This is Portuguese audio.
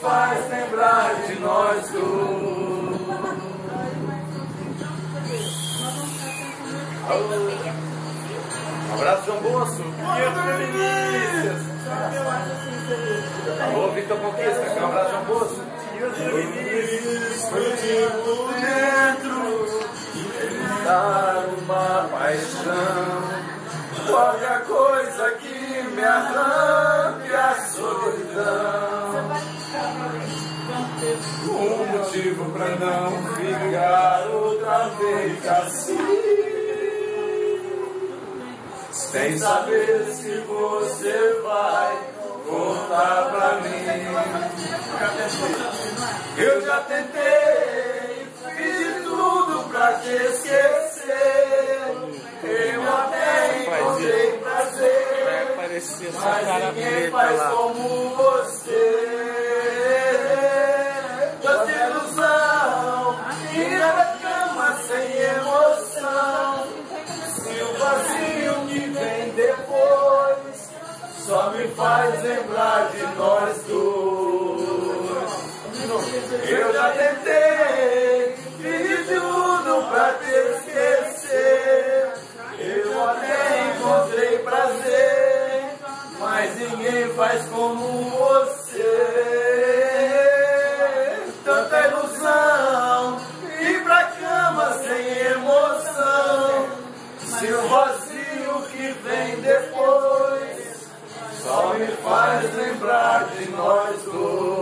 faz lembrar de nós dois. Abraço, João Bolso. Alô, Victor Conquista. Um abraço, João Bolso. Estou dentro dar uma paixão. Qualquer coisa que me arranque a solidão. Um motivo pra não ficar outra vez assim. Sem saber se você vai voltar pra mim. Eu já tentei, fiz de tudo pra te esquecer. Eu até encontrei prazer, mas ninguém faz como você. Tanta ilusão, ir na cama sem emoção. E o vazio que vem depois só me faz lembrar de nós dois. Eu já tentei, fiz de tudo pra te esquecer. Eu até encontrei prazer, mas ninguém faz como você. Tanta ilusão, ir pra cama sem emoção. Se o vazio que vem depois só me faz lembrar de nós dois.